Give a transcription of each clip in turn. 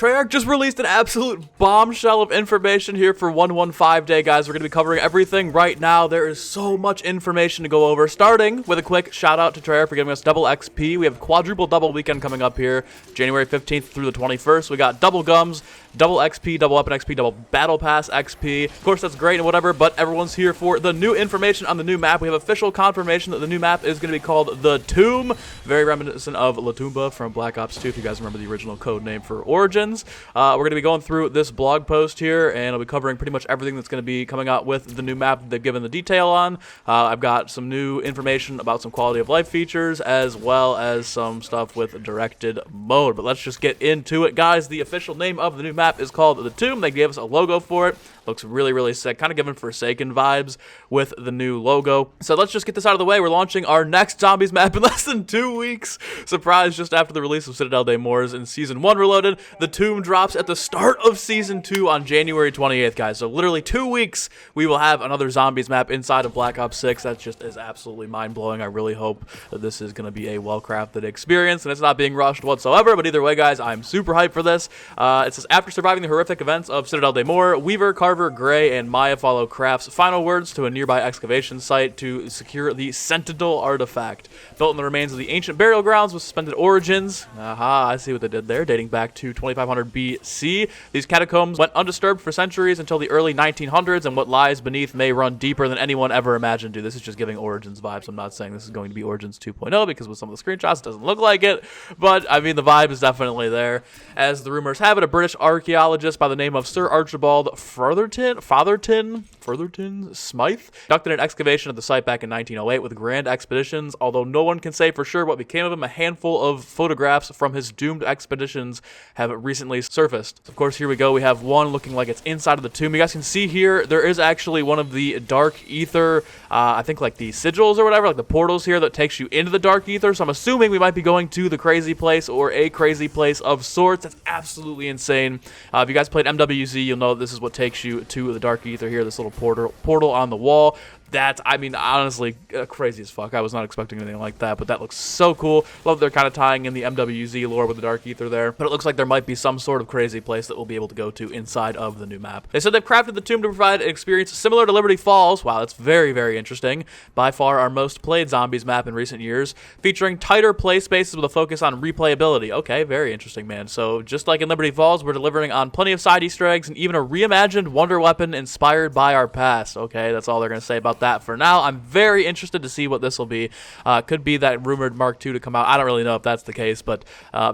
Treyarch just released an absolute bombshell of information here for 115 Day, guys. We're going to be covering everything right now. There is so much information to go over, starting with a quick shout out to Treyarch for giving us double XP. We have quadruple double weekend coming up here, January 15th through the 21st. We got double gums, double XP, double weapon XP, double battle pass XP. Of course, that's great and whatever, but everyone's here for the new information on the new map. We have official confirmation that the new map is going to be called The Tomb, very reminiscent of La Tumba from Black Ops 2, if you guys remember the original code name for Origins. We're going to be going through this blog post here, and I'll be covering pretty much everything that's going to be coming out with the new map that they've given the detail on. I've got some new information about some quality of life features, as well as some stuff with directed mode. But let's just get into it, guys. The official name of the new map is called The Tomb. They gave us a logo for it. Looks really, really sick. Kind of giving Forsaken vibes with the new logo. So let's just get this out of the way. We're launching our next Zombies map in less than 2 weeks. Surprise, just after the release of Citadel Day Moors in Season 1 Reloaded. The Tomb drops at the start of Season 2 on January 28th, guys. So literally 2 weeks, we will have another Zombies map inside of Black Ops 6. That just is absolutely mind-blowing. I really hope that this is going to be a well-crafted experience, and it's not being rushed whatsoever. But either way, guys, I'm super hyped for this. It says, after surviving the horrific events of Citadel Day Moor, Weaver, Carver, Gray, and Maya follow Craft's final words to a nearby excavation site to secure the Sentinel artifact. Built in the remains of the ancient burial grounds with suspended origins. Aha, I see what they did there, dating back to 2500 BC. These catacombs went undisturbed for centuries until the early 1900s, and what lies beneath may run deeper than anyone ever imagined. Dude, this is just giving Origins vibes. I'm not saying this is going to be Origins 2.0 because with some of the screenshots it doesn't look like it, but I mean the vibe is definitely there. As the rumors have it, a British archaeologist by the name of Sir Archibald Fatherton Smythe conducted an excavation at the site back in 1908 with grand expeditions. Although no one can say for sure what became of him, a handful of photographs from his doomed expeditions have recently surfaced. Of course, here we go. We have one looking like it's inside of the tomb. You guys can see here, there is actually one of the dark ether, I think like the sigils or whatever, like the portals here that takes you into the dark ether. So I'm assuming we might be going to the crazy place or a crazy place of sorts. That's absolutely insane. If you guys played MWZ, you'll know this is what takes you to the dark ether here, this little portal on the wall. That's, I mean, honestly, crazy as fuck. I was not expecting anything like that, but that looks so cool. Love they're kind of tying in the MWZ lore with the Dark Ether there, but it looks like there might be some sort of crazy place that we'll be able to go to inside of the new map. They said they've crafted the tomb to provide an experience similar to Liberty Falls. Wow, that's very, very interesting. By far our most played Zombies map in recent years, featuring tighter play spaces with a focus on replayability. Okay, very interesting, man. So just like in Liberty Falls, we're delivering on plenty of side Easter eggs and even a reimagined wonder weapon inspired by our past. Okay, that's all they're going to say about that for now. I'm very interested to see what this will be. Could be that rumored Mark II to come out. I don't really know if that's the case, but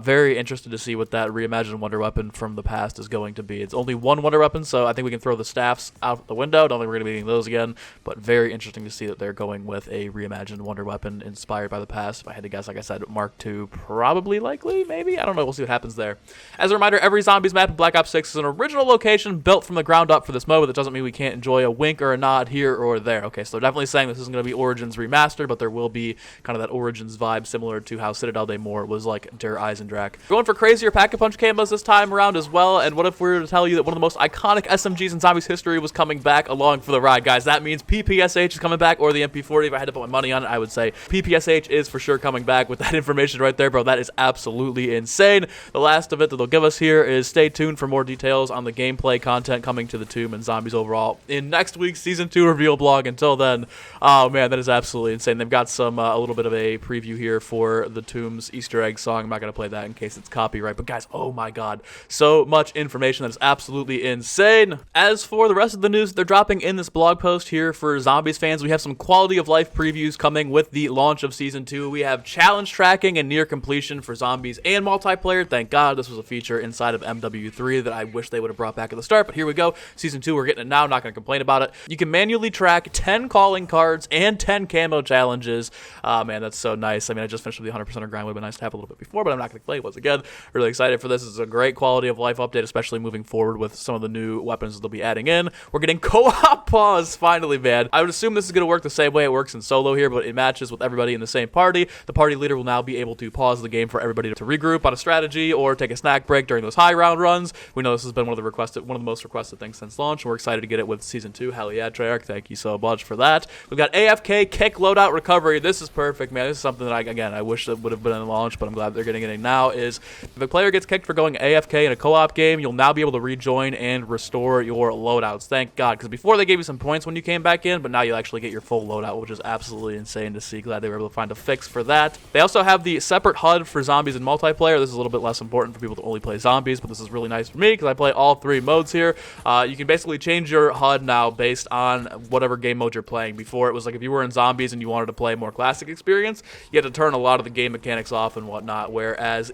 very interested to see what that reimagined wonder weapon from the past is going to be. It's only one wonder weapon, so I think we can throw the staffs out the window. Don't think we're going to be getting those again, but very interesting to see that they're going with a reimagined wonder weapon inspired by the past. If I had to guess, like I said, Mark II, probably, likely, maybe? I don't know. We'll see what happens there. As a reminder, every Zombies map in Black Ops 6 is an original location built from the ground up for this mode, but that doesn't mean we can't enjoy a wink or a nod here or there. Okay, so they're definitely saying this isn't going to be Origins remastered, but there will be kind of that Origins vibe similar to how Citadel Day Moor was like Der Eisendrache. Going for crazier Pack-a-Punch camos this time around as well, and what if we were to tell you that one of the most iconic SMGs in Zombies history was coming back along for the ride, guys? That means PPSH is coming back, or the MP40. If I had to put my money on it, I would say PPSH is for sure coming back. With that information right there, bro, that is absolutely insane. The last of it that they'll give us here is stay tuned for more details on the gameplay content coming to the Tomb and Zombies overall in next week's Season 2 reveal blog. Until then, oh man, that is absolutely insane. They've got some a little bit of a preview here for the Tomb's Easter egg song. I'm not going to play that in case it's copyright, but guys, oh my god, so much information that is absolutely insane. As for the rest of the news they're dropping in this blog post here for Zombies fans, we have some quality of life previews coming with the launch of Season 2. We have challenge tracking and near completion for Zombies and multiplayer. Thank god this was a feature inside of MW3 that I wish they would have brought back at the start, but here we go. Season 2, we're getting it now, not going to complain about it. You can manually track 10 calling cards and 10 camo challenges. Man, that's so nice. I mean, I just finished with the 100%er grind. Would have been nice to have a little bit before, but I'm not going to play once again. Really excited for this. This is a great quality of life update, especially moving forward with some of the new weapons that they'll be adding in. We're getting co-op pause, finally, man. I would assume this is going to work the same way it works in solo here, but it matches with everybody in the same party. The party leader will now be able to pause the game for everybody to regroup on a strategy or take a snack break during those high round runs. We know this has been one of the most requested things since launch, and we're excited to get it with Season 2. Hell yeah, Treyarch, thank you so much. much for that. We've got AFK kick loadout recovery. This is perfect, man. This is something that I wish that would have been in the launch, but I'm glad they're getting it in now. Is if a player gets kicked for going AFK in a co-op game, you'll now be able to rejoin and restore your loadouts. Thank God, because before they gave you some points when you came back in, but now you actually get your full loadout, which is absolutely insane to see. Glad they were able to find a fix for that. They also have the separate HUD for zombies and multiplayer. This is a little bit less important for people to only play zombies, but this is really nice for me because I play all 3 modes here. You can basically change your HUD now based on whatever game mode you're playing. Before, it was like if you were in zombies and you wanted to play a more classic experience, you had to turn a lot of the game mechanics off and whatnot, whereas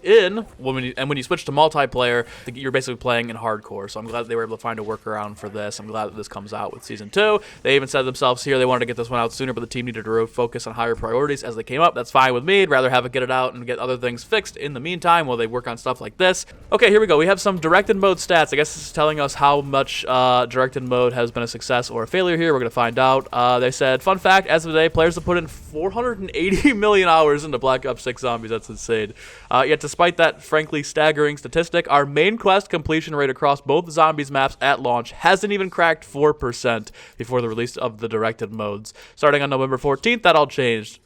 when you switch to multiplayer, you're basically playing in hardcore. So I'm glad that they were able to find a workaround for this. I'm glad that this comes out with Season 2. They even said themselves here they wanted to get this one out sooner, but the team needed to focus on higher priorities as they came up. That's fine with me. I'd rather have it get it out and get other things fixed in the meantime while they work on stuff like this. Okay, here we go. We have some directed mode stats. I guess this is telling us how much directed mode has been a success or a failure here. We're going to find out. They said, fun fact, as of today, players have put in 480 million hours into Black Ops 6 Zombies. That's insane. Yet despite that frankly staggering statistic, our main quest completion rate across both Zombies maps at launch hasn't even cracked 4% before the release of the directed modes. Starting on November 14th, that all changed.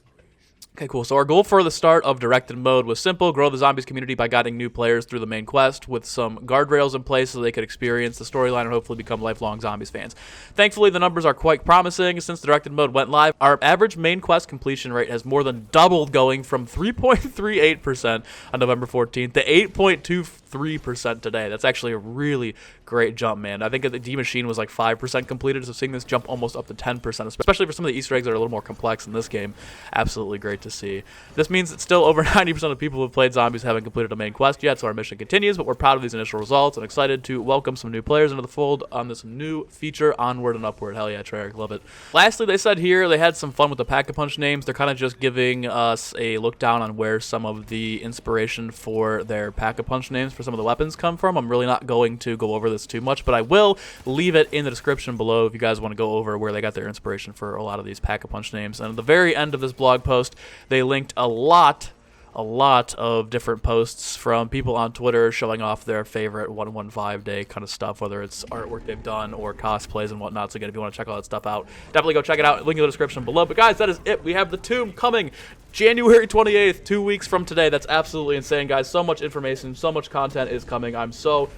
Okay, cool. So our goal for the start of directed mode was simple: grow the zombies community by guiding new players through the main quest with some guardrails in place so they could experience the storyline and hopefully become lifelong zombies fans. Thankfully, the numbers are quite promising. Since the directed mode went live, our average main quest completion rate has more than doubled, going from 3.38% on November 14th to 8.23% today. That's actually a really great jump, man. I think the D Machine was like 5% completed, so seeing this jump almost up to 10%, especially for some of the Easter eggs that are a little more complex in this game, absolutely great to see. This means that still over 90% of people who have played Zombies haven't completed a main quest yet, so our mission continues, but we're proud of these initial results and excited to welcome some new players into the fold on this new feature, Onward and Upward. Hell yeah, Treyarch, love it. Lastly, they said here they had some fun with the Pack-a-Punch names. They're kind of just giving us a look down on where some of the inspiration for their Pack-a-Punch names for some of the weapons come from. I'm really not going to go over this too much, but I will leave it in the description below if you guys want to go over where they got their inspiration for a lot of these Pack-a-Punch names. And at the very end of this blog post, they linked a lot of different posts from people on Twitter showing off their favorite 115 day kind of stuff, whether it's artwork they've done or cosplays and whatnot. So again, if you want to check all that stuff out, definitely go check it out. Link in the description below. But guys, that is it. We have the Tomb coming January 28th, 2 weeks from today. That's absolutely insane, guys. So much information, so much content is coming. I'm so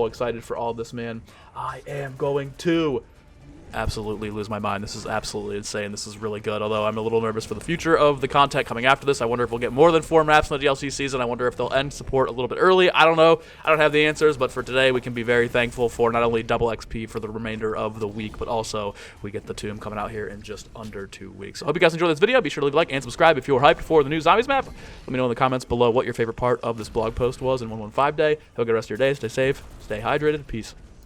excited for all this, man. I am going to absolutely lose my mind. This is absolutely insane. This is really good, although I'm a little nervous for the future of the content coming after this. I wonder if we'll get more than 4 maps in the DLC season. I wonder if they'll end support a little bit early. I don't know. I don't have the answers, but for today, we can be very thankful for not only double XP for the remainder of the week, but also we get the Tomb coming out here in just under 2 weeks. I hope you guys enjoyed this video. Be sure to leave a like and subscribe if you're hyped for the new Zombies map. Let me know in the comments below what your favorite part of this blog post was in 115 day. Have a good rest of your day. Stay safe, stay hydrated. Peace.